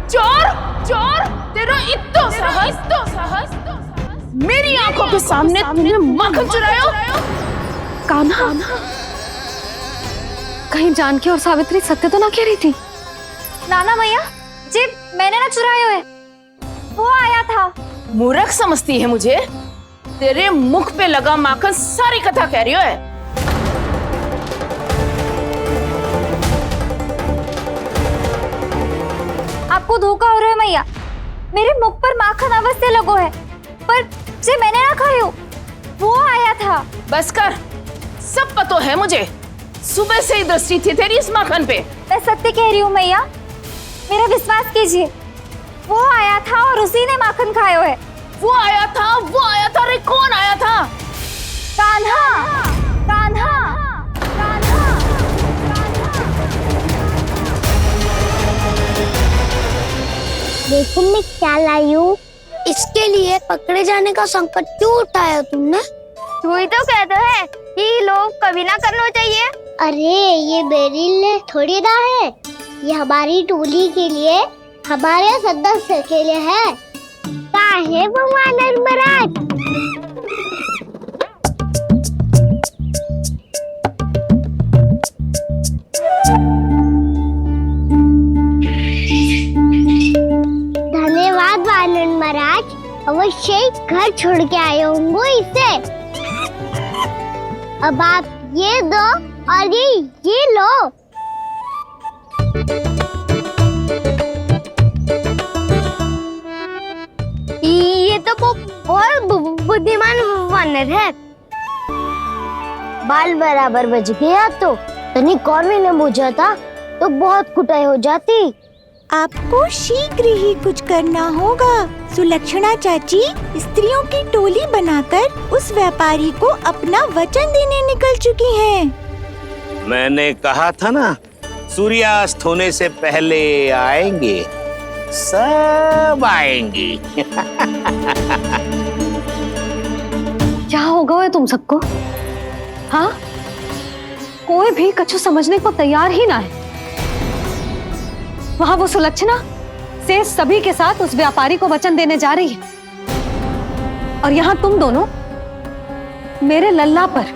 चोर चोर, तेरा इतना साहस, मेरी आंखों के सामने तूने माखन चुराया। कान्हा, कहीं जानकी और सावित्री सत्य तो ना कह रही थी? नाना मैया जी, मैंने ना चुराया है, वो आया था। मूर्ख समझती है मुझे? तेरे मुख पे लगा माखन सारी कथा कह रही है। आपको धोखा हो रहा है मैया, मेरे मुख पर माखन अवश्य लगो है, पर जे मैंने ना खायो, वो आया था। बस कर, सब पतो है मुझे, सुबह से ही दृष्टि थी तेरी इस माखन पे। मैं सत्य कह रही हूँ मैया, मेरा विश्वास कीजिए, वो आया था और उसी ने माखन खायो है। वो आया था, रे कौन आया था? कान्हा, कान्हा, कान्हा। देखो मैं क्या लाई हूँ। इसके लिए पकड़े जाने का संकट क्यों उठाया तुमने? तू ही तो कहते है कि लोग कभी ना करना चाहिए। अरे ये मेरे लिए थोड़ी ना है, ये हमारी टोली के लिए, हमारे सदस्य के लिए है। काहे भगवान धर्मराज? धन्यवाद वानर महाराज, अवश्य घर छोड़ के आए होंगे इसे। अब आप ये दो और ये लो। ये तो बहुत बुद्धिमान वानर है। बाल बराबर बज गया तो तनिक और भी न बुझा था तो बहुत कुटाई हो जाती। आपको शीघ्र ही कुछ करना होगा। सुलक्षणा चाची स्त्रियों की टोली बनाकर उस व्यापारी को अपना वचन देने निकल चुकी हैं। मैंने कहा था ना, सूर्यास्त होने से पहले आएंगे, सब आएंगे। क्या होगा है तुम सबको? हाँ, कोई भी कछु समझने को तैयार ही ना है। वहां वो सुलक्षणा से सभी के साथ उस व्यापारी को वचन देने जा रही है, और यहाँ तुम दोनों मेरे लल्ला पर,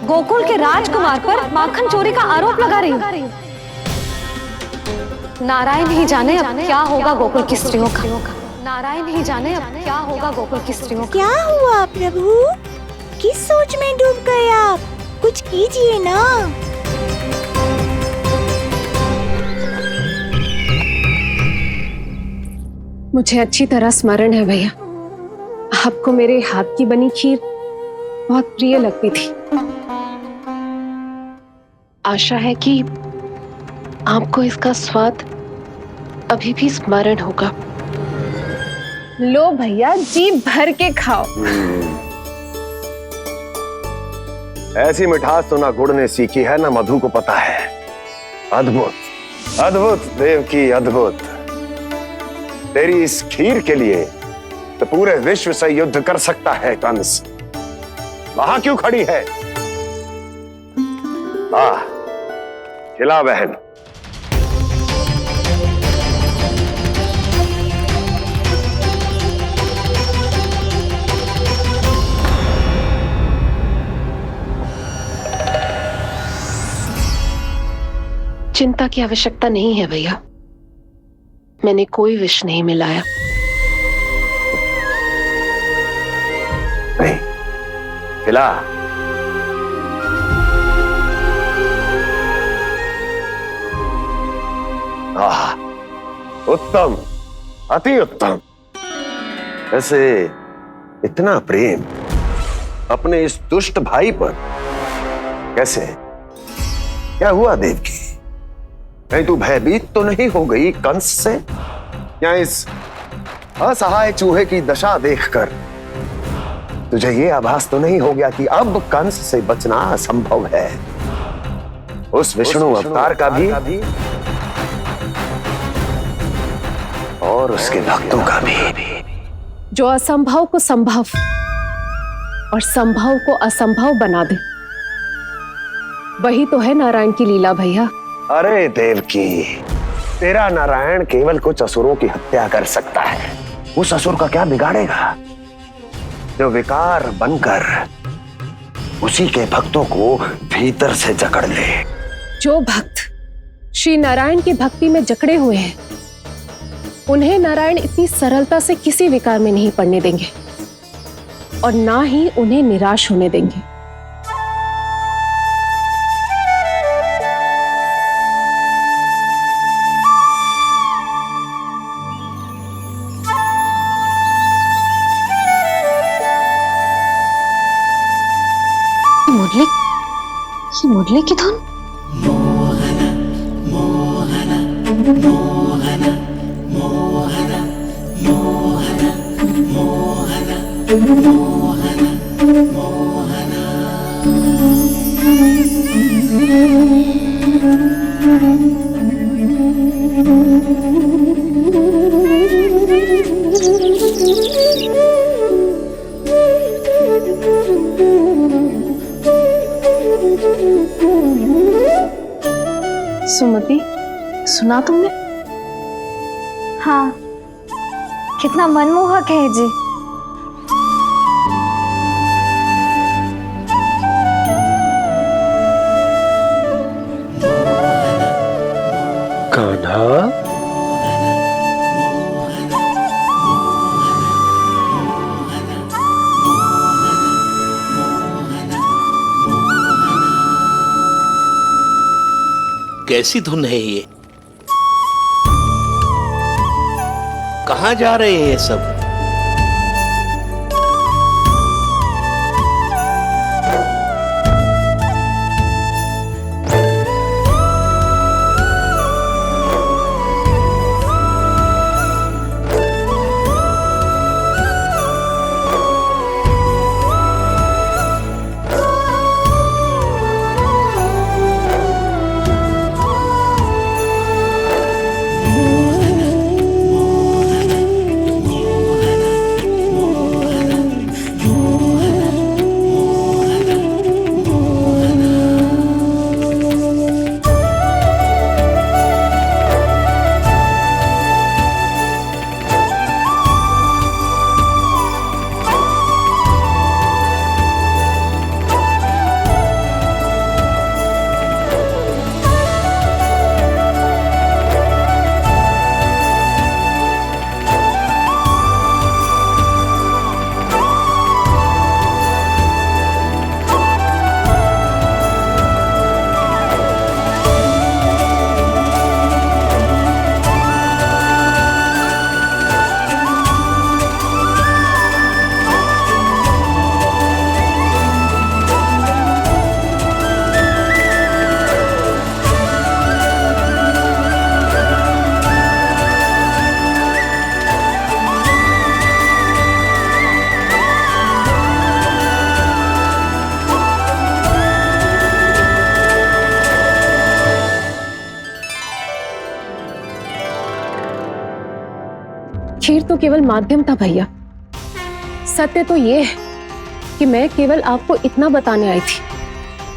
गोकुल के राजकुमार पर माखन चोरी का आरोप लगा रही हो। नारायण ही जाने अब क्या होगा गोकुल की स्त्रियों का। नारायण ही जाने अब क्या होगा गोकुल की स्त्रियों का। क्या हुआ प्रभु? किस सोच में डूब गए आप? कुछ कीजिए ना। मुझे अच्छी तरह स्मरण है भैया, आपको मेरे हाथ की बनी खीर बहुत प्रिय लगती थी। आशा है कि आपको इसका स्वाद अभी भी स्मरण होगा। लो भैया, जी भर के खाओ। ऐसी मिठास तो ना गुड़ ने सीखी है ना मधु को पता है। अद्भुत अद्भुत देवकी, अद्भुत। तेरी इस खीर के लिए तो पूरे विश्व से युद्ध कर सकता है कंस। वहां क्यों खड़ी है? खिला बहन। चिंता की आवश्यकता नहीं है भैया, मैंने कोई विष नहीं मिलाया। नहीं, खिला। उत्तम, अति उत्तम। वैसे इतना प्रेम अपने इस दुष्ट भाई पर कैसे? क्या हुआ देवकी? कहीं तू भयभीत तो नहीं हो गई कंस से? या इस असहाय चूहे की दशा देखकर तुझे ये आभास तो नहीं हो गया कि अब कंस से बचना असंभव है? उस विष्णु अवतार का भी और उसके भक्तों का भी। जो असंभव को संभव और संभव को असंभव बना दे, वही तो है नारायण की लीला भैया। अरे देवकी, तेरा नारायण केवल कुछ असुरों की हत्या कर सकता है। उस असुर का क्या बिगाड़ेगा जो विकार बनकर उसी के भक्तों को भीतर से जकड़ ले। जो भक्त श्री नारायण की भक्ति में जकड़े हुए हैं, उन्हें नारायण इतनी सरलता से किसी विकार में नहीं पड़ने देंगे और ना ही उन्हें निराश होने देंगे। मुरली की धुन। सुमति, सुना तुमने? हाँ, कितना मनमोहक है जी। कान्हा, कैसी धुन है ये? कहाँ जा रहे हैं ये सब? केवल माध्यम था भैया। सत्य तो ये है कि मैं केवल आपको इतना बताने आई थी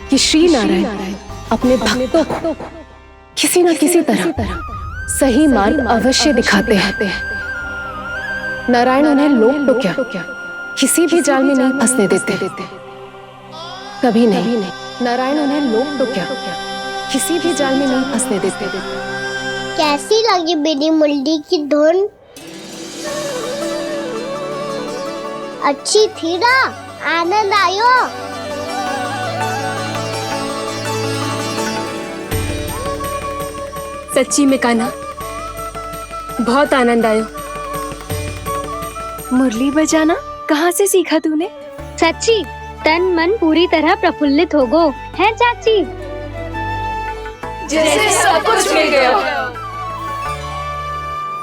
कि श्री नारायण अपने भक्तों को किसी न किसी तरह सही मार्ग अवश्य दिखाते हैं। नारायण उन्हें लोभ तो क्या किसी भी जाल में नहीं फंसने देते, कभी नहीं। नारायण उन्हें लोभ तो क्या किसी भी जाल में नहीं फंसने देते। कैसी लगी मेरी मुंडी की धुन? अच्छी थी ना? आनंद आयो? सच्ची में कान्हा, बहुत आनंद आयो। मुरली बजाना कहाँ से सीखा तूने? सच्ची तन मन पूरी तरह प्रफुल्लित हो गो है चाची। जैसे सब कुछ मिल गया।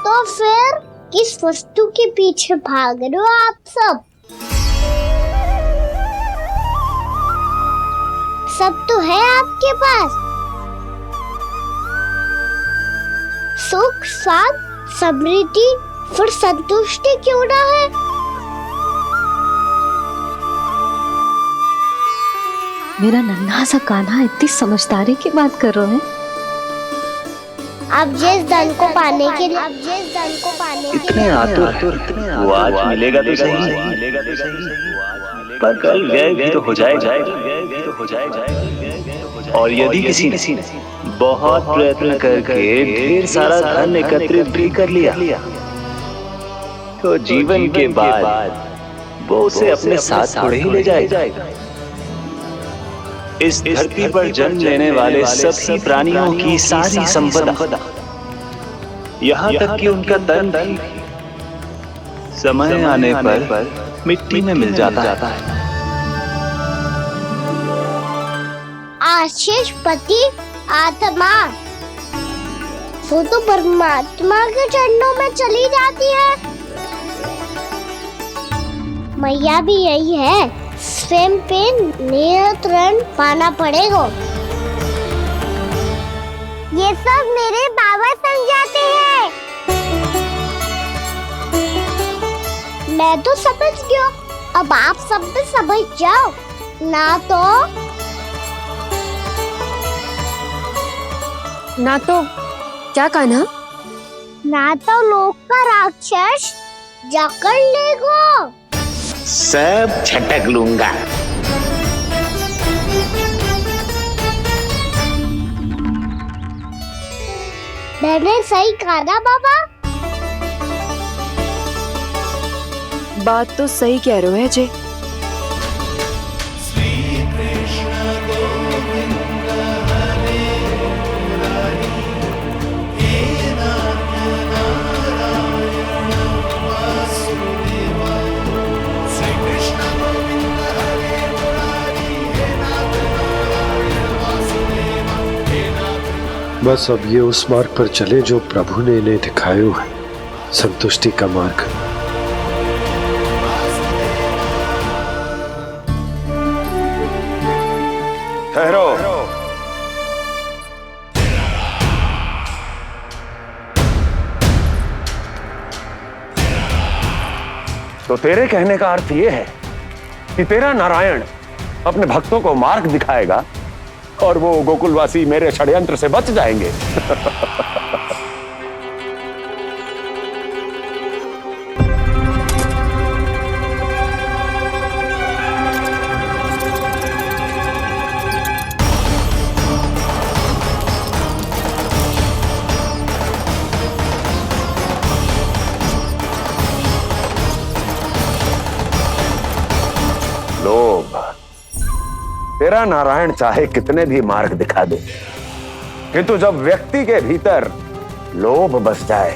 तो फिर किस वस्तु के पीछे भाग रहे हो आप सब? सब तो है आपके पास। सुख, स्वाद, समृद्धि, फिर संतुष्टि क्यों ना है? मेरा नन्हा सा कान्हा इतनी समझदारी की बात कर रहे हैं। अब जिस धन को पाने के लिए इतने आतुर वो आज मिलेगा तो सही, पर कल व्यय भी तो हो जाएगा। और यदि किसी ने बहुत प्रयत्न करके ढेर सारा धन एकत्रित भी कर लिया तो जीवन के बाद वो उसे अपने साथ थोड़े ही ले जाएगा। इस धरती पर जन्म लेने वाले सभी प्राणियों की सारी संपदा, यहाँ तक कि उनका तन भी समय आने पर मिट्टी में मिल जाता है। आशीष पति आत्मा वो तो परमात्मा के चरणों में चली जाती है। मैया भी यही है, स्वयं पे नियंत्रण पाना पड़ेगा। ये सब मेरे बाबा समझाते हैं। मैं तो समझ गया, अब आप सब भी समझ जाओ ना तो क्या कान्हा? ना तो लोक का राक्षस जकड़ लेगो। सब झटक लूंगा। मैंने सही कहा ना बाबा? बात तो सही कह रहे हो अजय। बस अब ये उस मार्ग पर चले जो प्रभु ने इन्हें दिखाया है, संतुष्टि का मार्ग। ठहरो। तो तेरे कहने का अर्थ यह है कि तेरा नारायण अपने भक्तों को मार्ग दिखाएगा और वो गोकुलवासी मेरे षड्यंत्र से बच जाएंगे। लोभ, तेरा नारायण चाहे कितने भी मार्ग दिखा दे, किंतु जब व्यक्ति के भीतर लोभ बस जाए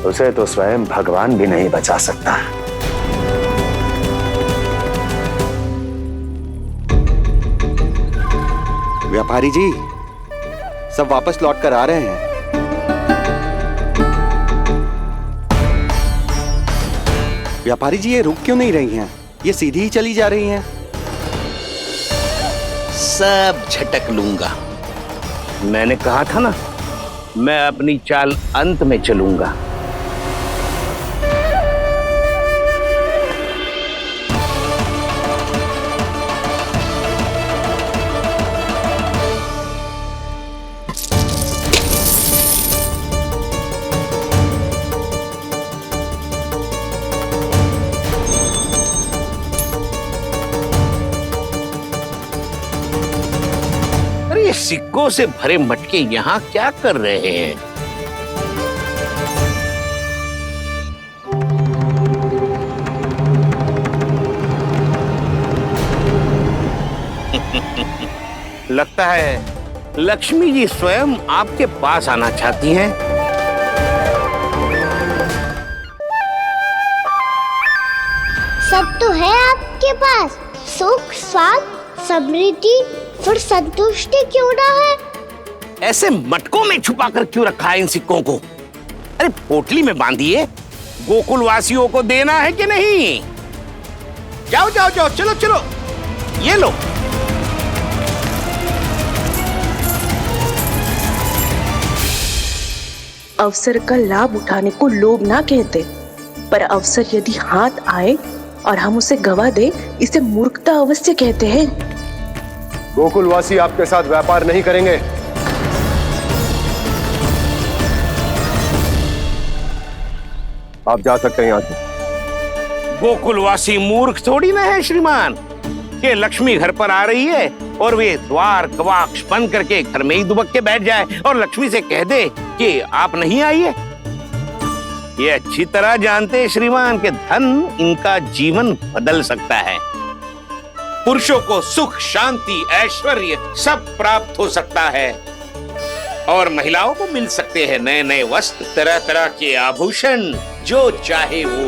उसे तो स्वयं भगवान भी नहीं बचा सकता। व्यापारी जी सब वापस लौट कर आ रहे हैं। व्यापारी जी ये रुक क्यों नहीं रही हैं? ये सीधी ही चली जा रही हैं। सब झटक लूंगा। मैंने कहा था ना, मैं अपनी चाल अंत में चलूंगा। सिक्कों से भरे मटके यहाँ क्या कर रहे हैं? लगता है लक्ष्मी जी स्वयं आपके पास आना चाहती हैं। सब तो है आपके पास, सुख, स्वाद, समृद्धि, फिर संतुष्टि क्यों ना है? ऐसे मटकों में छुपा कर क्यों रखा है इन सिक्कों को? अरे पोटली में बांधिए, गोकुल वासियों को देना है कि नहीं? जाओ जाओ जाओ, चलो चलो, ये लो। अवसर का लाभ उठाने को लोभ ना कहते, पर अवसर यदि हाथ आए और हम उसे गवा दे, इसे मूर्खता अवश्य कहते हैं। गोकुलवासी आपके साथ व्यापार नहीं करेंगे। आप जा सकते हैं यहाँ से। गोकुलवासी मूर्ख थोड़ी ना है श्रीमान, कि लक्ष्मी घर पर आ रही है और वे द्वार कवाक्ष बंद करके घर में ही दुबक के बैठ जाए और लक्ष्मी से कह दे कि आप नहीं आइए। ये अच्छी तरह जानते हैं श्रीमान कि धन इनका जीवन बदल सकता है। पुरुषों को सुख, शांति, ऐश्वर्य सब प्राप्त हो सकता है और महिलाओं को मिल सकते हैं नए नए वस्त्र, तरह तरह के आभूषण, जो चाहे वो।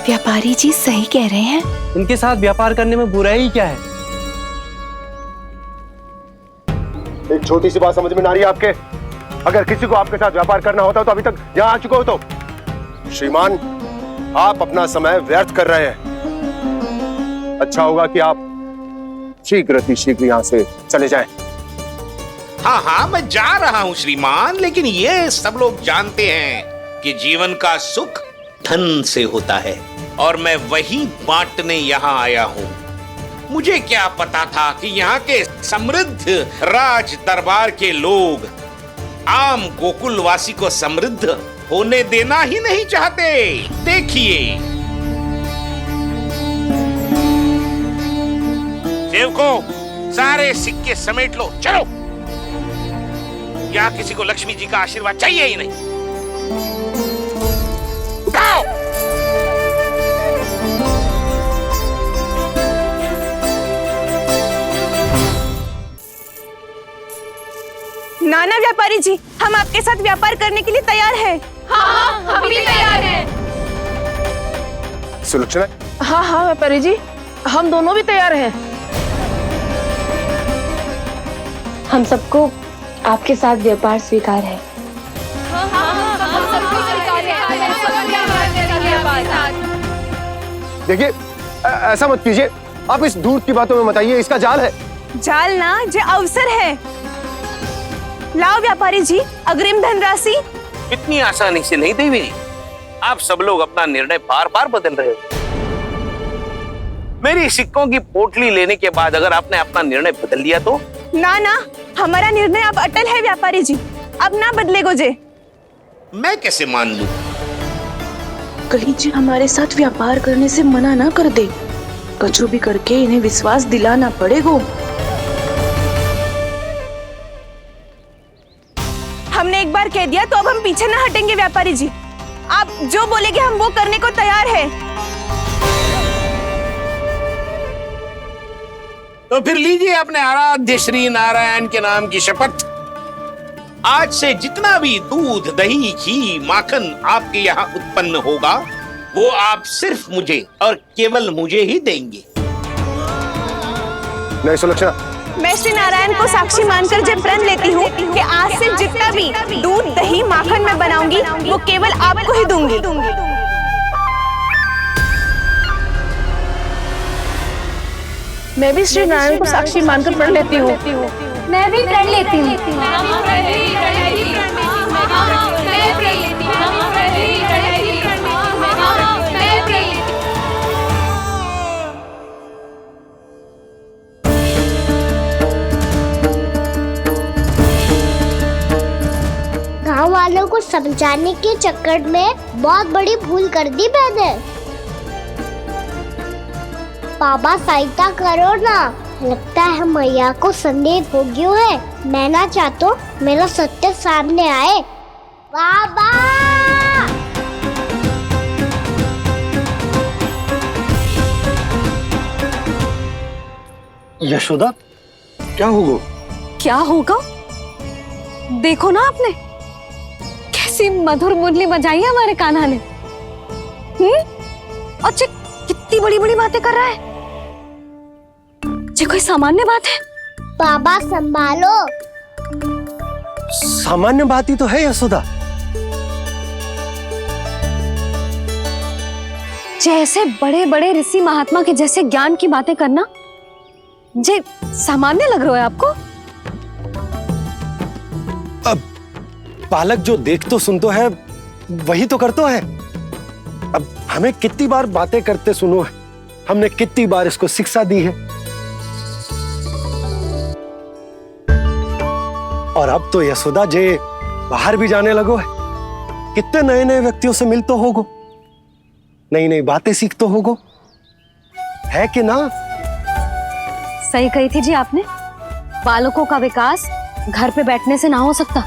व्यापारी जी सही कह रहे हैं। इनके साथ व्यापार करने में बुराई क्या है? एक छोटी सी बात समझ में ना रही है आपके? अगर किसी को आपके साथ व्यापार करना होता तो अभी तक यहाँ आ चुके हो। तो श्रीमान, आप अपना समय व्यर्थ कर रहे हैं। अच्छा होगा कि आप शीघ्र यहाँ से चले जाएं। हाँ हाँ, मैं जा रहा हूँ श्रीमान, लेकिन ये सब लोग जानते हैं कि जीवन का सुख धन से होता है और मैं वही बांटने यहाँ आया हूँ। मुझे क्या पता था कि यहाँ के समृद्ध राज दरबार के लोग आम गोकुलवासी को समृद्ध होने देना ही नहीं चाहते। देखिए सेवकों, सारे सिक्के समेट लो, चलो। यहाँ किसी को लक्ष्मी जी का आशीर्वाद चाहिए ही नहीं। उठाओ। नाना व्यापारी जी, हम आपके साथ व्यापार करने के लिए तैयार हैं। हाँ, हम भी तैयार हैं। सुलक्षणा? हाँ हाँ व्यापारी जी, हम दोनों भी तैयार हैं। हम सबको आपके साथ व्यापार स्वीकार है। देखिए, ऐसा मत कीजिए। आप इस दूध की बातों में मत आइए, इसका जाल है। जाल ना, जो अवसर है। लाओ व्यापारी जी, अग्रिम धनराशि। इतनी आसानी से नहीं देवी जी। आप सब लोग अपना निर्णय बार बार बदल रहे हो। मेरी सिक्कों की पोटली लेने के बाद अगर आपने अपना निर्णय बदल दिया तो? ना ना, हमारा निर्णय अब अटल है व्यापारी जी, अब ना बदले गोजे। मैं कैसे मान लूं? कहीं जी हमारे साथ व्यापार करने से मना ना कर दे। कचू भी करके इन्हें विश्वास दिलाना पड़ेगा। हमने एक बार कह दिया तो अब हम पीछे ना हटेंगे व्यापारी जी। आप जो बोलेंगे हम वो करने को तैयार है। तो फिर लीजिए अपने आराध्य श्री नारायण के नाम की शपथ। आज से जितना भी दूध, दही, घी, माखन आपके यहाँ उत्पन्न होगा वो आप सिर्फ मुझे और केवल मुझे ही देंगे। नहीं सुलक्षणा, मैं श्री नारायण को साक्षी मानकर जब प्रण लेती हूँ कि आज से जितना भी दूध, दही, माखन मैं बनाऊंगी वो केवल आपको ही दूंगी। मैं भी श्री नारायण को साक्षी मानकर प्रण लेती हूँ। मैं भी प्रण लेती हूँ। गाँव वालों को समझाने के चक्कर में बहुत बड़ी भूल कर दी मैंने। बाबा सहायता करो ना। लगता है मैया को संदेह हो गया है। मैं ना चाहता मेरा सत्य सामने आए। बाबा! यशोदा, क्या होगा? क्या होगा? देखो ना आपने कैसी मधुर मुरली बजाई है हमारे कान्हा ने। अच्छा, कितनी बड़ी बड़ी बातें कर रहा है। ये कोई सामान्य बात है? बाबा संभालो। सामान्य बात ही तो है यशोदा। जैसे बड़े बड़े ऋषि महात्मा के जैसे ज्ञान की बातें करना जे सामान्य लग रहा है आपको? अब बालक जो देख तो सुन तो है वही तो करता है। अब हमें कितनी बार बातें करते सुनो है, हमने कितनी बार इसको शिक्षा दी है। और अब तो यशोदा जे बाहर भी जाने लगो है, कितने नए नए व्यक्तियों से मिल तो होगो, नई नई बातें सीख तो होगो, है कि ना? सही कही थी जी आपने। बालकों का विकास घर पे बैठने से ना हो सकता।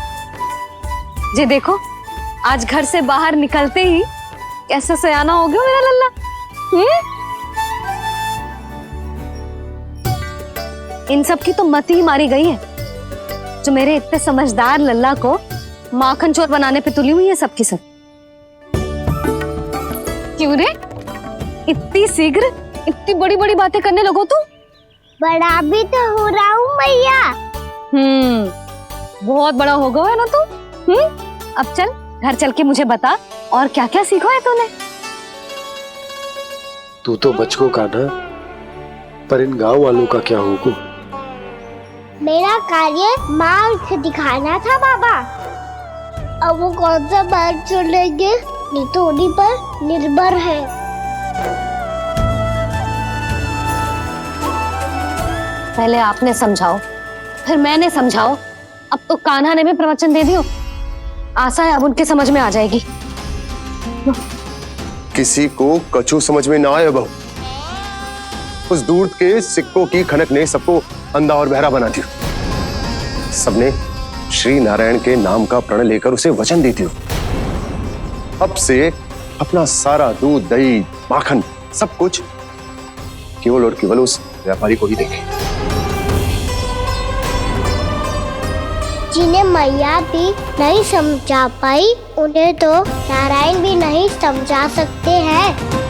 जी देखो, आज घर से बाहर निकलते ही कैसे सयाना हो गया मेरा लल्ला। इन सब की तो मत ही मारी गई है, जो मेरे इतने समझदार लल्ला को माखन चोर बनाने पे तुली हुई है सबकी सब। क्यों रे, इतनी शीघ्र इतनी बड़ी बड़ी बातें करने लगो तू? बड़ा भी तो हो रहा हूँ मैया। बहुत बड़ा हो गया है ना तू। अब चल घर चल के मुझे बता और क्या क्या सीखा है तूने। तू तो बचको कान्हा, पर इन गांव वालों का क्या होगा? मेरा कार्य मार्ग दिखाना था बाबा। अब वो कौन सा मार्ग चुनेंगे ये तो उन्हीं पर निर्भर है। पहले आपने समझाओ, फिर मैंने समझाओ, अब तो कान्हा ने भी प्रवचन दे दियो। आशा है अब उनके समझ में आ जाएगी। किसी को कछु समझ में ना आए बहू। उस दूध के सिक्कों की खनक ने सबको अंधा और बहरा बना दिया। सबने श्री नारायण के नाम का प्रण लेकर उसे वचन देती हो। अब से अपना सारा दूध, दही, माखन सब कुछ केवल और केवल उस व्यापारी को ही देंगे। जिन्हें मैया भी नहीं समझा पाई, उन्हें तो नारायण भी नहीं समझा सकते हैं।